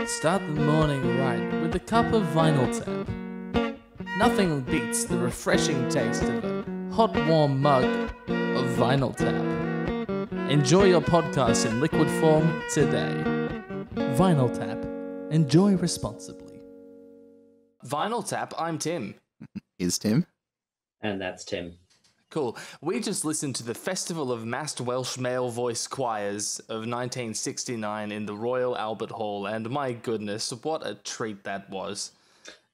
Start the morning right with a cup of Vinyl Tap. Nothing beats the refreshing taste of a hot, warm mug of Vinyl Tap. Enjoy your podcast in liquid form today. Vinyl Tap. Enjoy responsibly. Vinyl Tap, I'm Tim. Is Tim? And that's Tim. Cool. We just listened to the Festival of Massed Welsh Male Voice Choirs of 1969 in the Royal Albert Hall, and my goodness, what a treat that was.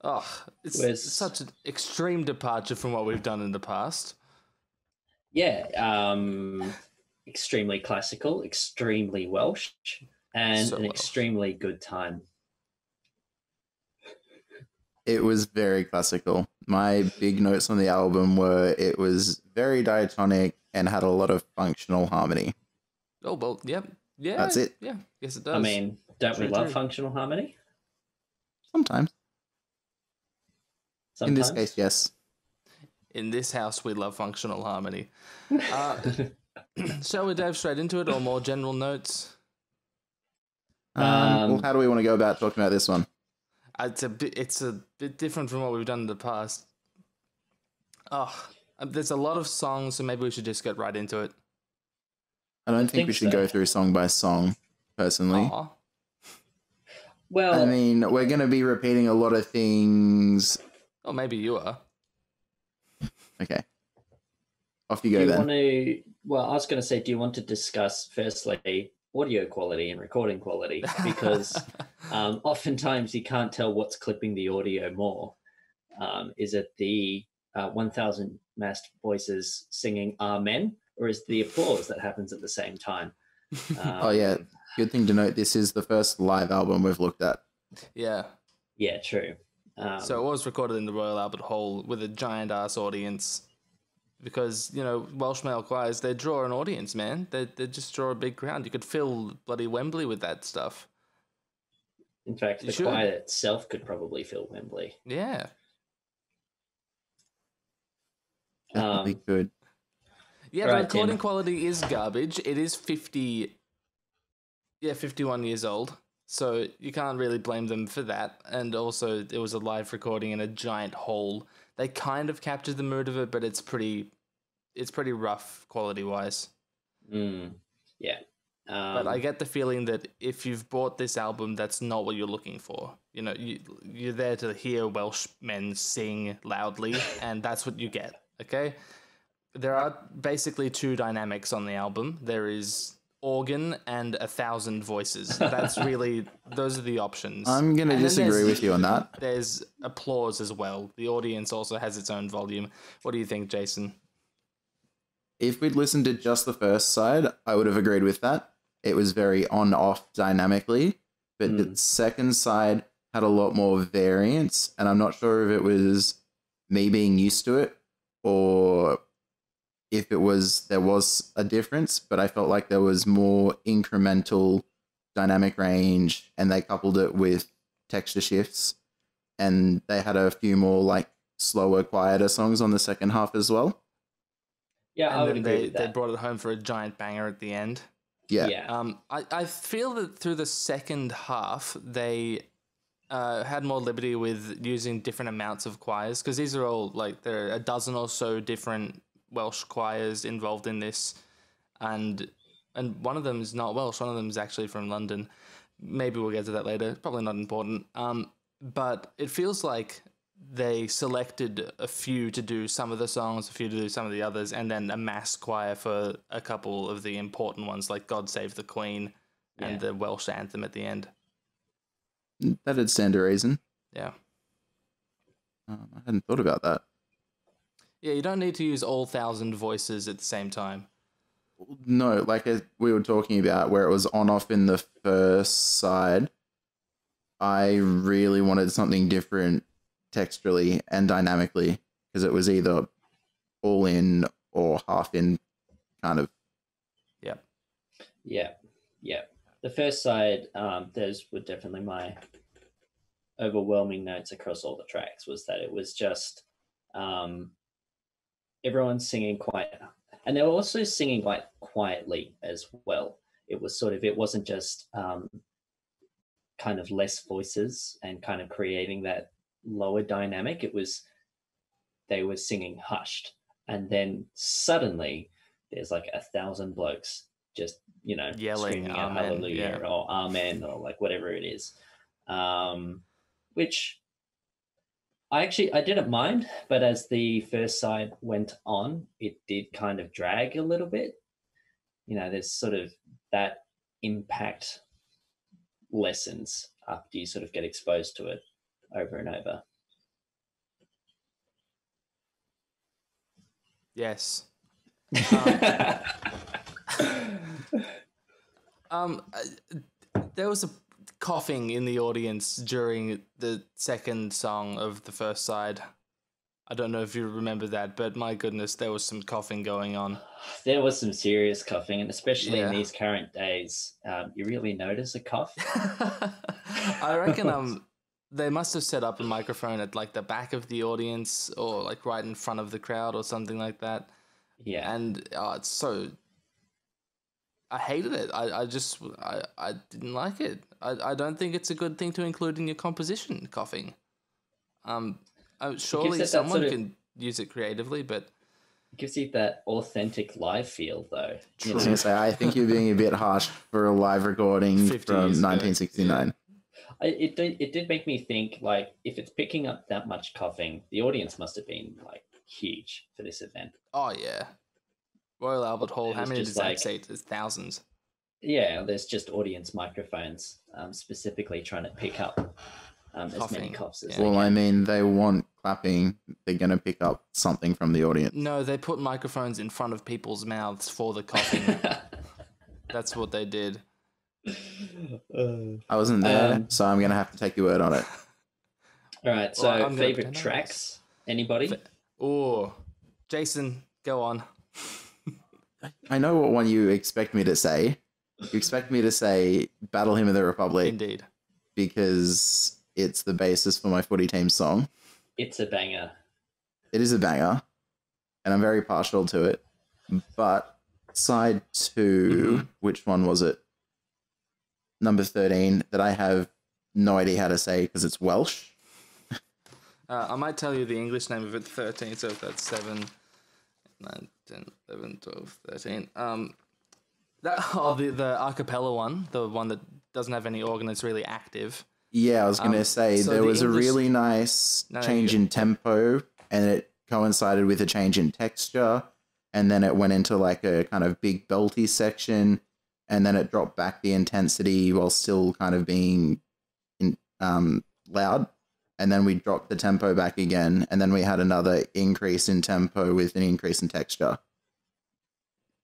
Oh, it's such an extreme departure from what we've done in the past. Yeah, extremely classical, extremely Welsh, and an extremely good time. It was very classical. My big notes on the album were it was very diatonic and had a lot of functional harmony. Oh, well, yep. Yeah. That's it. Yeah, yes it does. I mean, don't we love functional harmony? Sometimes. In this case, yes. In this house, we love functional harmony. Shall we dive straight into it, or more general notes? Well, how do we want to go about talking about this one? It's a bit different from what we've done in the past. There's a lot of songs, so maybe we should just get right into it. I don't think we should go through song by song, personally. Aww. Well, I mean, we're going to be repeating a lot of things. Or maybe you are. Okay. Off you go then. I was going to say, do you want to discuss, firstly, audio quality and recording quality? Because oftentimes you can't tell what's clipping the audio more. Is it the 1,000 massed voices singing Amen, or is it the applause that happens at the same time? Oh, yeah. Good thing to note, this is the first live album we've looked at. Yeah. Yeah, true. So it was recorded in the Royal Albert Hall with a giant-ass audience. Because, Welsh male choirs, they draw an audience, man. They just draw a big crowd. You could fill bloody Wembley with that stuff. In fact, the choir itself could probably fill Wembley. Yeah. Definitely good. Yeah, the recording quality is garbage. It is 51 years old. So you can't really blame them for that. And also, it was a live recording in a giant hall. They kind of captured the mood of it, but it's pretty rough quality-wise. Yeah. But I get the feeling that if you've bought this album, that's not what you're looking for. You're there to hear Welsh men sing loudly, and that's what you get, okay? There are basically two dynamics on the album. There is organ and 1,000 voices. Those are the options. I'm going to disagree with you on that. There's applause as well. The audience also has its own volume. What do you think, Jason? If we'd listened to just the first side, I would have agreed with that. It was very on-off dynamically, but the second side had a lot more variance, and I'm not sure if it was me being used to it or if there was a difference, but I felt like there was more incremental dynamic range, and they coupled it with texture shifts, and they had a few more slower, quieter songs on the second half as well. Yeah, and I would agree with that. They brought it home for a giant banger at the end. Yeah. I feel that through the second half, they had more liberty with using different amounts of choirs, because these are all, there are a dozen or so different Welsh choirs involved in this, and one of them is not Welsh, one of them is actually from London. Maybe we'll get to that later, probably not important. But it feels like they selected a few to do some of the songs, a few to do some of the others, and then a mass choir for a couple of the important ones, like God Save the Queen and the Welsh anthem at the end. That'd stand to reason. Yeah. I hadn't thought about that. Yeah, you don't need to use all 1,000 voices at the same time. No, as we were talking about, where it was on-off in the first side, I really wanted something different texturally and dynamically, because it was either all in or half in, kind of. Yeah. The first side, those were definitely my overwhelming notes across all the tracks, was that it was just everyone's singing and they were also singing quietly as well. It was it wasn't just kind of less voices and kind of creating that lower dynamic. It was they were singing hushed, and then suddenly there's like 1,000 blokes just Yelling, screaming out "Amen," hallelujah yeah. or amen or like whatever it is, which I didn't mind, but as the first side went on, it did kind of drag a little bit. There's sort of that impact lessens after you sort of get exposed to it over and over. Yes. There was a coughing in the audience during the second song of the first side. I don't know if you remember that, but my goodness, there was some coughing going on. There was some serious coughing, and especially in Yeah. these current days, you really notice a cough. I reckon they must have set up a microphone at like the back of the audience or like right in front of the crowd or something like that. Yeah. And it's so... I hated it. I didn't like it. I don't think it's a good thing to include in your composition, coughing. Surely that someone sort of- can use it creatively, but It gives you that authentic live feel, though. I was gonna say, I think you're being a bit harsh for a live recording 50 from years ago, 1969. It did make me think, like, if it's picking up that much coughing, the audience must have been like huge for this event. oh yeah, Royal Albert Hall. It How was many just does that like- say? There's thousands. Yeah, there's just audience microphones specifically trying to pick up as many Coughing, coughs as yeah. they Well, can. I mean, they want clapping. They're gonna pick up something from the audience. No, they put microphones in front of people's mouths for the coughing. That's what they did. I wasn't there, Um, so I'm gonna have to take your word on it. All right, so Well, I'm gonna favorite pretend I was. tracks? Anybody? Oh, Jason, go on. I know what one you expect me to say. You expect me to say Battle Hymn of the Republic Indeed. because it's the basis for my footy team song. It's a banger. It is a banger, and I'm very partial to it. But side 2, which one was it? Number 13, that I have no idea how to say because it's Welsh. I might tell you the English name of it, 13, so if that's 7, 9, 10, 11, 12, 13. The a cappella one, the one that doesn't have any organ that's really active. Yeah, I was going to say so there the was English- a really nice No, change you- in tempo, and it coincided with a change in texture, and then it went into like a kind of big belty section, and then it dropped back the intensity while still kind of being loud, and then we dropped the tempo back again, and then we had another increase in tempo with an increase in texture.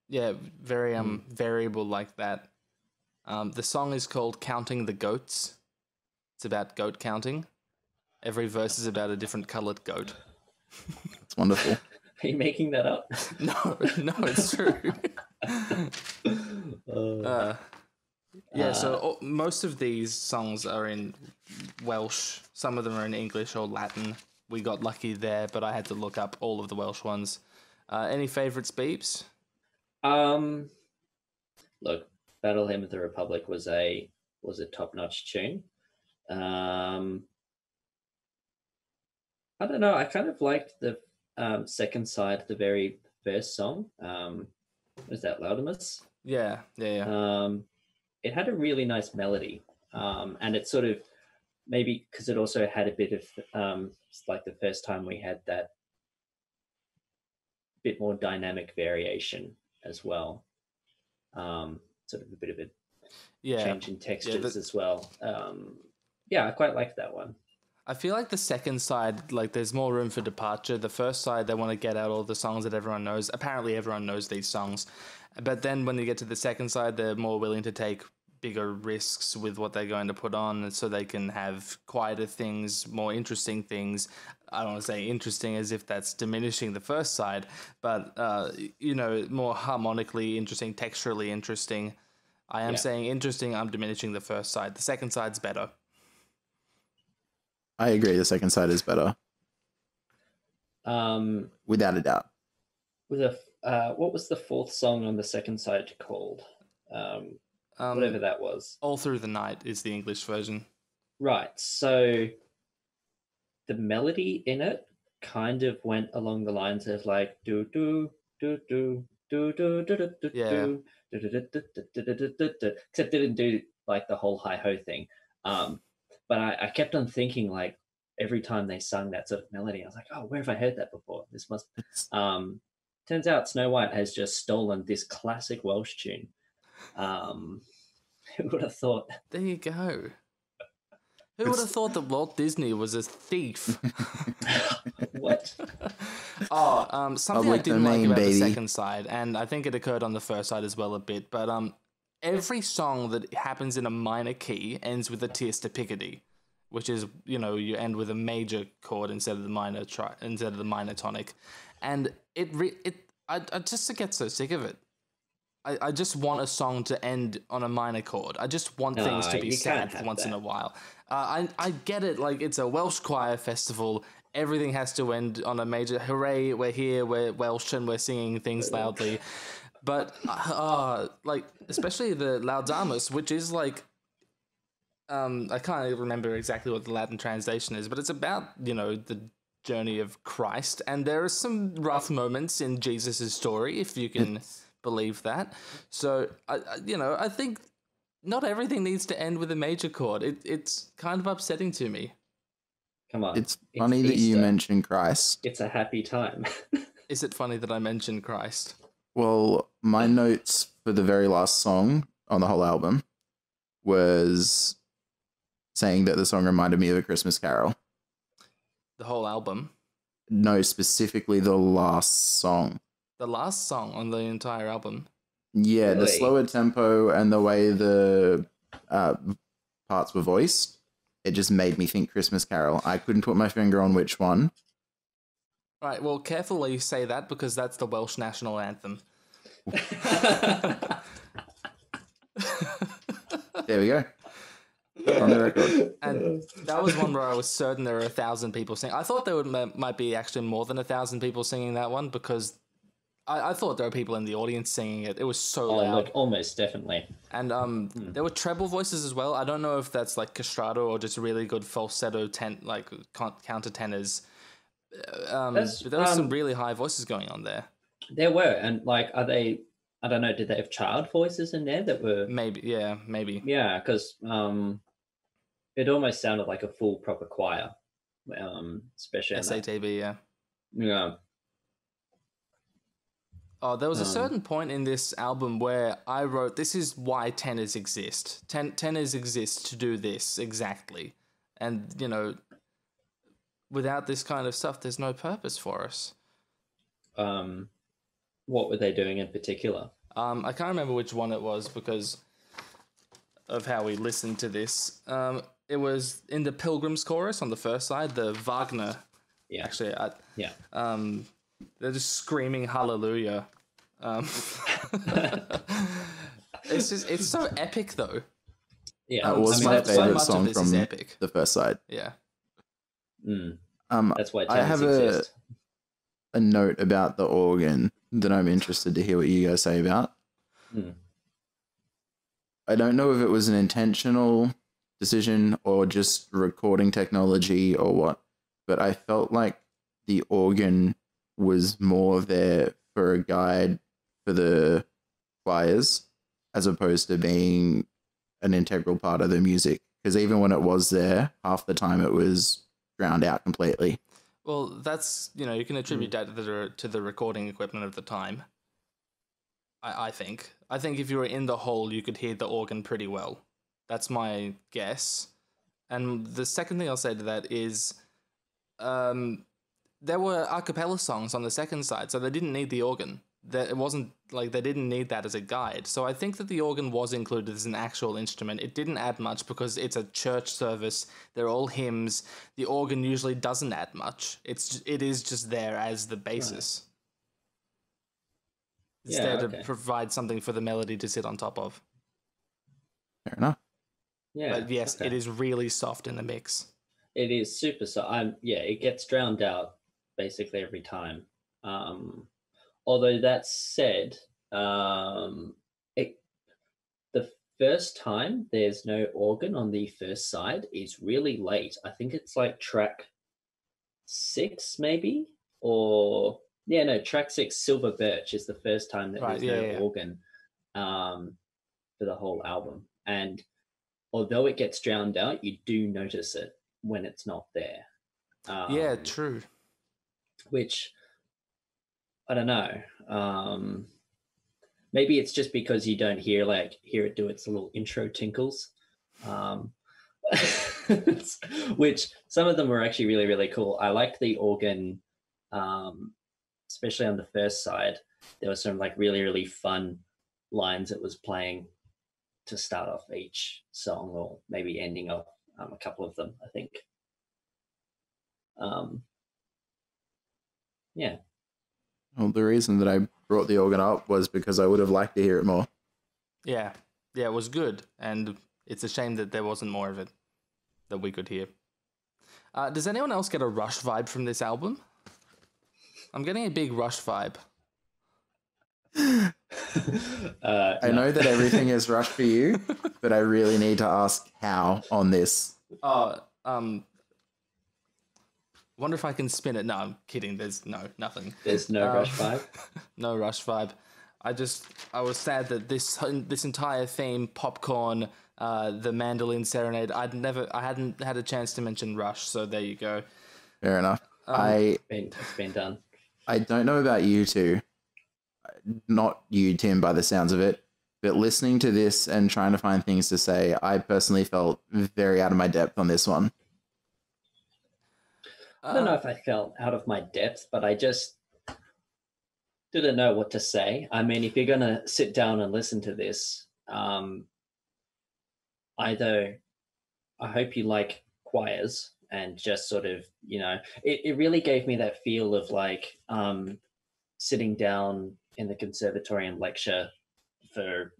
Yeah, very variable like that. The song is called Counting the Goats. It's about goat counting. Every verse is about a different colored goat. It's wonderful. Are you making that up? No, it's true. So most of these songs are in Welsh. Some of them are in English or Latin. We got lucky there, but I had to look up all of the Welsh ones. Any favorites, Beeps? Look, Battle Hymn of the Republic was a top-notch tune. I don't know. I kind of liked the second side, the very first song. Was that Laudamus? Yeah. It had a really nice melody, and it sort of maybe because it also had a bit of it's like the first time we had that bit more dynamic variation as well. Sort of a bit of a change in textures as well. I quite liked that one. I feel like the second side, like there's more room for departure. The first side, they want to get out all the songs that everyone knows. Apparently everyone knows these songs. But then when you get to the second side, they're more willing to take bigger risks with what they're going to put on so they can have quieter things, more interesting things. I don't want to say interesting as if that's diminishing the first side, but, more harmonically interesting, texturally interesting. I am saying interesting, I'm diminishing the first side. The second side's better. I agree. The second side is better, without a doubt. With what was the fourth song on the second side called? Whatever that was. All Through the Night is the English version. Right. So the melody in it kind of went along the lines of like do do do do do do do do do Yeah. do except didn't do like the whole hi ho thing. But I kept on thinking like every time they sung that sort of melody, I was like, oh, where have I heard that before? This must. It's Turns out Snow White has just stolen this classic Welsh tune. Who would have thought? There you go. Who would have thought that Walt Disney was a thief? What? Something I Public didn't like domain, about the baby. second side, and I think it occurred on the first side as well a bit, but every song that happens in a minor key ends with a tierce to Picardy, which is, you know, you end with a major chord instead of the minor tonic, and I just get so sick of it. I just want a song to end on a minor chord. I just want things to be you sad can't for have once in that. a while. I get it, like it's a Welsh choir festival. Everything has to end on a major hooray, we're here, we're Welsh, and we're singing things loudly. But, like, especially the Laudamus, which is like, I can't remember exactly what the Latin translation is, but it's about, you know, the journey of Christ. And there are some rough moments in Jesus' story, if you can believe that. So, I think not everything needs to end with a major chord. It's kind of upsetting to me. Come on. It's funny that you Easter. mentioned Christ. It's a happy time. Is it funny that I mentioned Christ? Well, my notes for the very last song on the whole album was saying that the song reminded me of A Christmas Carol. The whole album? No, specifically the last song. The last song on the entire album? Yeah, the Really? slower tempo and the way the parts were voiced, it just made me think Christmas Carol. I couldn't put my finger on which one. Right, well, careful where you say that, because that's the Welsh national anthem. There we go. On the record. And that was one where I was certain there were 1,000 people singing. I thought there might be actually more than 1,000 people singing that one, because I thought there were people in the audience singing it. It was so Oh, loud. look, almost definitely. And there were treble voices as well. I don't know if that's like castrato or just really good falsetto countertenors. But there were some really high voices going on there. There were, and like, are they? I don't know. Did they have child voices in there that were? Maybe, yeah, maybe. Yeah, because it almost sounded like a full proper choir, especially in that. SATB, yeah. Yeah. Oh, there was a certain point in this album where I wrote, this is why tenors exist. Tenors exist to do this exactly. And, you know, without this kind of stuff, there's no purpose for us. What were they doing in particular? I can't remember which one it was because of how we listened to this. It was in the Pilgrim's Chorus on the first side, the Wagner. Yeah. Actually, Yeah. they're just screaming hallelujah. It's so epic though. Yeah. That was I mean, my so favorite much of song this is from epic. the first side. Yeah. That's why I tenors have exist. a note about the organ that I'm interested to hear what you guys say about. I don't know if it was an intentional decision or just recording technology or what, but I felt like the organ was more there for a guide for the choirs as opposed to being an integral part of the music. Because even when it was there, half the time it was drowned out completely. Well, that's, you know, you can attribute that to the recording equipment of the time. I think. I think if you were in the hole, you could hear the organ pretty well. That's my guess. And the second thing I'll say to that is, there were a cappella songs on the second side, so they didn't need the organ. It wasn't like they didn't need that as a guide. So I think that the organ was included as an actual instrument. It didn't add much because it's a church service. They're all hymns. The organ usually doesn't add much. It is just there as the basis. It's there to provide something for the melody to sit on top of. Fair enough. Yeah. But yes, it is really soft in the mix. It is super soft. It gets drowned out basically every time. Although that said, the first time there's no organ on the first side is really late. I think it's like track 6, maybe, or yeah, no, track 6, Silver Birch, is the first time that Right, there's yeah, no yeah. organ for the whole album. And although it gets drowned out, you do notice it when it's not there. Yeah, true. Which I don't know. Maybe it's just because you don't hear it do its little intro tinkles. Which some of them were actually really, really cool. I liked the organ, especially on the first side. There were some like really, really fun lines it was playing to start off each song, or maybe ending off a couple of them, I think. Yeah. Well, the reason that I brought the organ up was because I would have liked to hear it more. Yeah, it was good, and it's a shame that there wasn't more of it that we could hear. Does anyone else get a Rush vibe from this album? I'm getting a big Rush vibe. I know that everything is Rush for you, but I really need to ask how on this. Wonder if I can spin it. No, I'm kidding. There's nothing. There's no Rush vibe. No Rush vibe. I was sad that this entire theme, Popcorn, the mandolin serenade, I hadn't had a chance to mention Rush. So there you go. Fair enough. It's been done. I don't know about you two, not you, Tim, by the sounds of it, but listening to this and trying to find things to say, I personally felt very out of my depth on this one. I don't know if I felt out of my depth, but I just didn't know what to say. I mean, if you're going to sit down and listen to this, either I hope you like choirs and just sort of, it really gave me that feel of like sitting down in the conservatory and lecture for,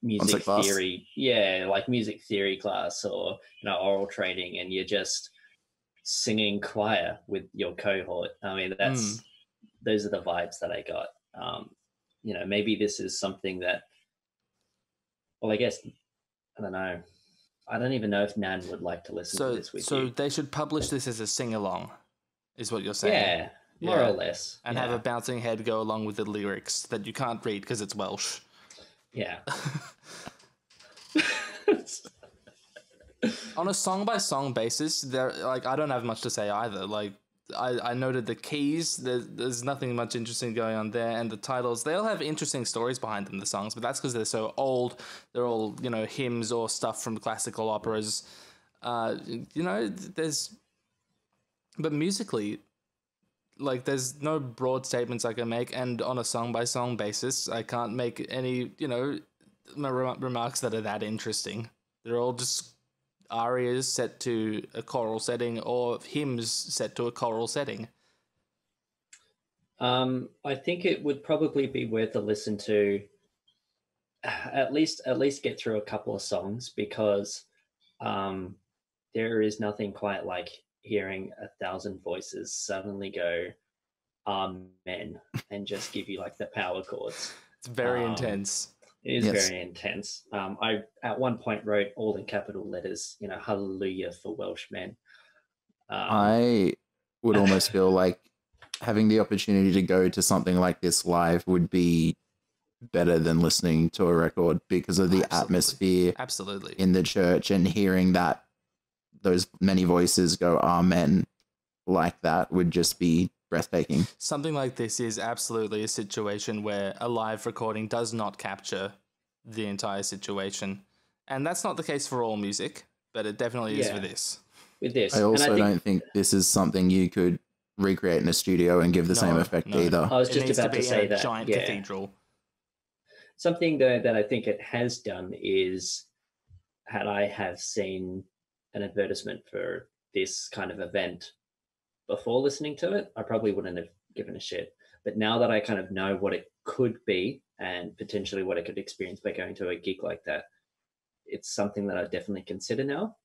music theory. Yeah, like music theory class or, oral training, and you're just singing choir with your cohort. I mean, those are the vibes that I got. Maybe this is something that, well, I guess, I don't know. I don't even know if Nan would like to listen to this with you. So they should publish this as a sing-along, is what you're saying? Yeah, more or less. And have a bouncing head go along with the lyrics that you can't read because it's Welsh. Yeah. On a song-by-song basis, I don't have much to say either. Like, I noted the keys. There's nothing much interesting going on there, and the titles, they all have interesting stories behind them, the songs, but that's because they're so old. They're all, hymns or stuff from classical operas. But musically, like, there's no broad statements I can make, and on a song-by-song basis, I can't make any, remarks that are that interesting. They're all just arias set to a choral setting or hymns set to a choral setting. I think it would probably be worth a listen to. At least get through a couple of songs, because there is nothing quite like hearing 1,000 voices suddenly go amen and just give you like the power chords. It's very intense. It is very intense. I at one point wrote all in capital letters, hallelujah for Welsh men. I would almost feel like having the opportunity to go to something like this live would be better than listening to a record, because of the atmosphere in the church, and hearing that those many voices go amen like that would just be breathtaking. Something like this is absolutely a situation where a live recording does not capture the entire situation. And that's not the case for all music, but it definitely is for this. With this. I also don't think this is something you could recreate in a studio and give the same effect either. I was just about to say that. Giant cathedral. Something though that I think it has done is, had I have seen an advertisement for this kind of event before listening to it, I probably wouldn't have given a shit. But now that I kind of know what it could be and potentially what I could experience by going to a gig like that, it's something that I definitely consider now.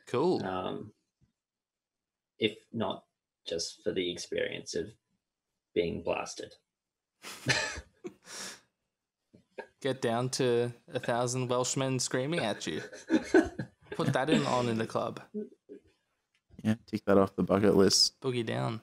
Cool. If not just for the experience of being blasted. get down to 1,000 Welshmen screaming at you. Put that on in the club. Yeah, tick that off the bucket list. Boogie down.